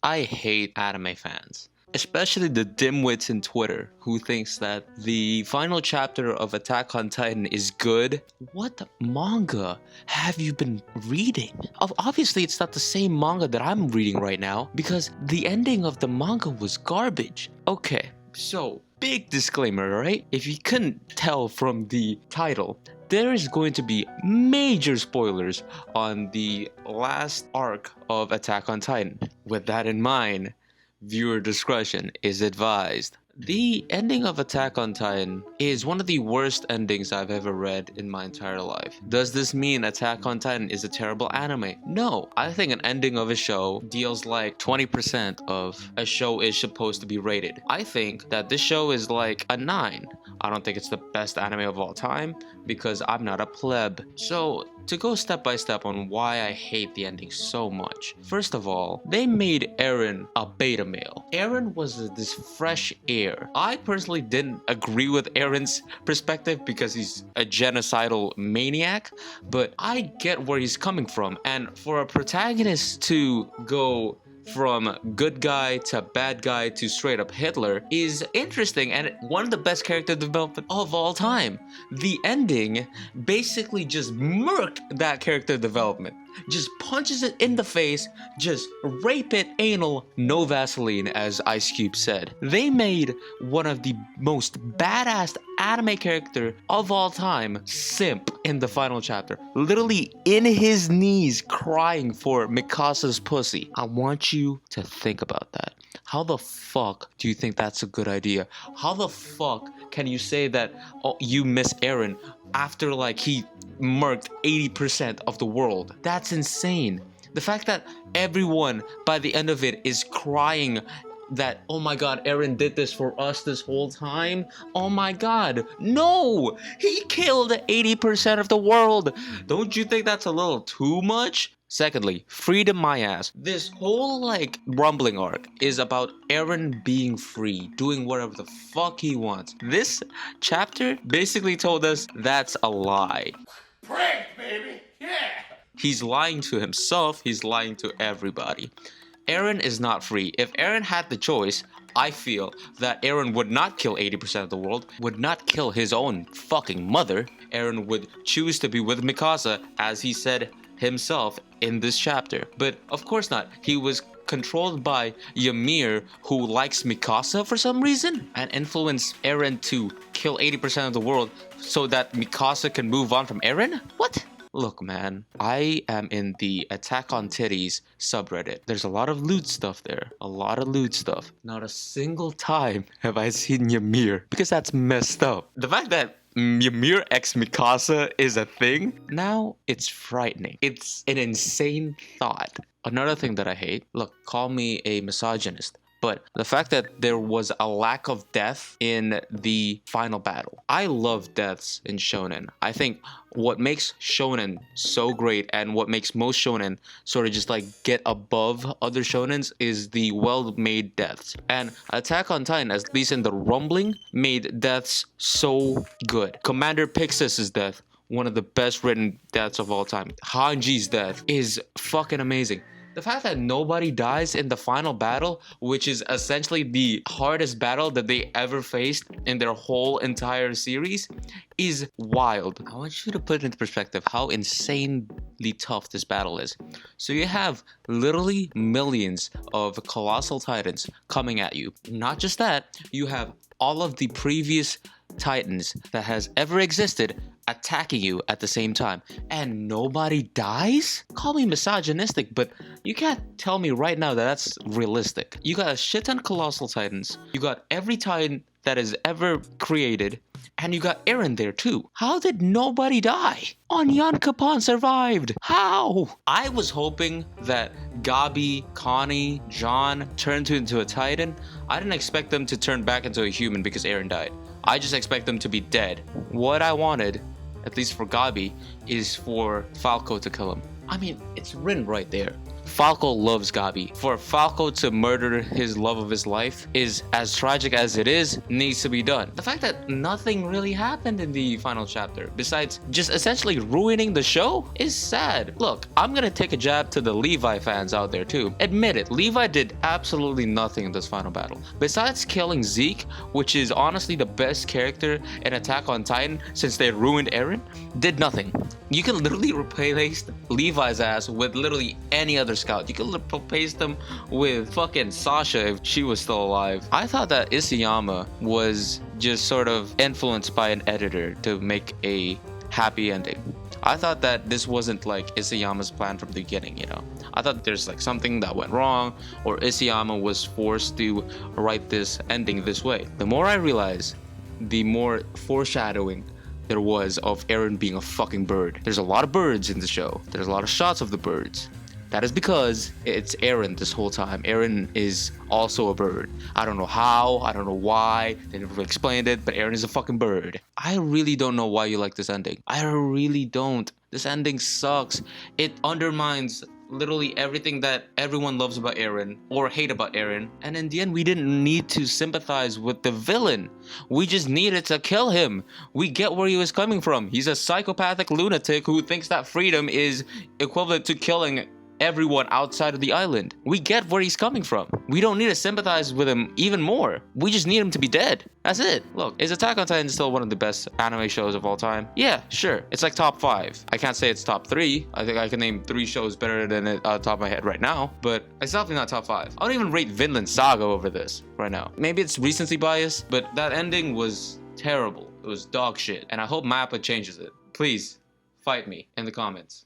I hate anime fans, especially the dimwits in Twitter who thinks that the final chapter of Attack on Titan is good. What manga have you been reading? Obviously, it's not the same manga that I'm reading right now because the ending of the manga was garbage. Okay, so big disclaimer, right? If you couldn't tell from the title, there is going to be major spoilers on the last arc of Attack on Titan. With that in mind, viewer discretion is advised. The ending of Attack on Titan is one of the worst endings I've ever read in my entire life. Does this mean Attack on Titan is a terrible anime? No. I think an ending of a show deals like 20% of a show is supposed to be rated. I think that this show is like a 9. I don't think it's the best anime of all time because I'm not a pleb. So, to go step by step on why I hate the ending so much. First of all, they made Eren a beta male. Eren was this fresh air. I personally didn't agree with Eren's perspective because he's a genocidal maniac, but I get where he's coming from. And for a protagonist to go from good guy to bad guy to straight up Hitler is interesting and one of the best character development of all time. The ending basically just murked that character development. Just punches it in the face, just rape it anal, no Vaseline, as Ice Cube said. They made one of the most badass anime character of all time simp in the final chapter. Literally in his knees crying for Mikasa's pussy. I want you to think about that. How the fuck do you think that's a good idea? How the fuck can you say that you miss Eren after like he murked 80% of the world? That's insane. The fact that everyone by the end of it is crying that, oh my god, Eren did this for us this whole time. Oh my god, no! He killed 80% of the world. Don't you think that's a little too much? Secondly, freedom my ass. This whole like rumbling arc is about Eren being free, doing whatever the fuck he wants. This chapter basically told us that's a lie. Prank, baby! Yeah! He's lying to himself, he's lying to everybody. Eren is not free. If Eren had the choice, I feel that Eren would not kill 80% of the world, would not kill his own fucking mother. Eren would choose to be with Mikasa, as he said himself in this chapter. But of course not. He was controlled by Ymir, who likes Mikasa for some reason, and influenced Eren to kill 80% of the world so that Mikasa can move on from Eren? What? Look, man, I am in the Attack on Titties subreddit. There's a lot of lewd stuff there. A lot of lewd stuff. Not a single time have I seen Ymir, because that's messed up. The fact that Ymir x Mikasa is a thing, now it's frightening. It's an insane thought. Another thing that I hate, look, call me a misogynist, but the fact that there was a lack of death in the final battle. I love deaths in shonen. I think what makes shonen so great and what makes most shonen sort of just like get above other shonens is the well-made deaths. And Attack on Titan, at least in the rumbling, made deaths so good. Commander Pixis' death, one of the best written deaths of all time. Hanji's death is fucking amazing. The fact that nobody dies in the final battle, which is essentially the hardest battle that they ever faced in their whole entire series, is wild. I want you to put it into perspective how insanely tough this battle is. So you have literally millions of colossal titans coming at you. Not just that, you have all of the previous titans that has ever existed attacking you at the same time, and nobody dies? Call me misogynistic, but you can't tell me right now that that's realistic. You got a shit ton of colossal titans, you got every titan that is ever created, and you got Eren there too. How did nobody die? Onyan Kapan survived. How? I was hoping that Gabi, Connie, John turned into a titan. I didn't expect them to turn back into a human because Eren died. I just expect them to be dead. What I wanted, at least for Gabi, is for Falco to kill him. I mean, it's written right there. Falco loves Gabi. For Falco to murder his love of his life is as tragic as it is, needs to be done. The fact that nothing really happened in the final chapter, besides just essentially ruining the show, is sad. Look, I'm gonna take a jab to the Levi fans out there too. Admit it, Levi did absolutely nothing in this final battle. Besides killing Zeke, which is honestly the best character in Attack on Titan since they ruined Eren, did nothing. You can literally replace Levi's ass with literally any other scout. You can replace them with fucking Sasha if she was still alive. I thought that Isayama was just sort of influenced by an editor to make a happy ending. I thought that this wasn't like Isayama's plan from the beginning, you know. I thought there's like something that went wrong, or Isayama was forced to write this ending this way. The more I realize, the more foreshadowing there was of Eren being a fucking bird. There's a lot of birds in the show. There's a lot of shots of the birds. That is because it's Eren this whole time. Eren is also a bird. I don't know how, I don't know why, they never explained it, but Eren is a fucking bird. I really don't know why you like this ending. I really don't. This ending sucks. It undermines literally everything that everyone loves about Eren or hate about Eren, and in the end we didn't need to sympathize with the villain. We just needed to kill him. We get where he was coming from. He's a psychopathic lunatic who thinks that freedom is equivalent to killing everyone outside of the island. We get where he's coming from. We don't need to sympathize with him even more. We just need him to be dead. That's it. Look, is Attack on Titan still one of the best anime shows of all time? Yeah, sure. It's like top 5. I can't say it's top 3. I think I can name 3 shows better than it on top of my head right now, but it's definitely not top 5. I don't even rate Vinland Saga over this right now. Maybe it's recency bias, but that ending was terrible. It was dog shit, and I hope MAPPA changes it. Please, fight me in the comments.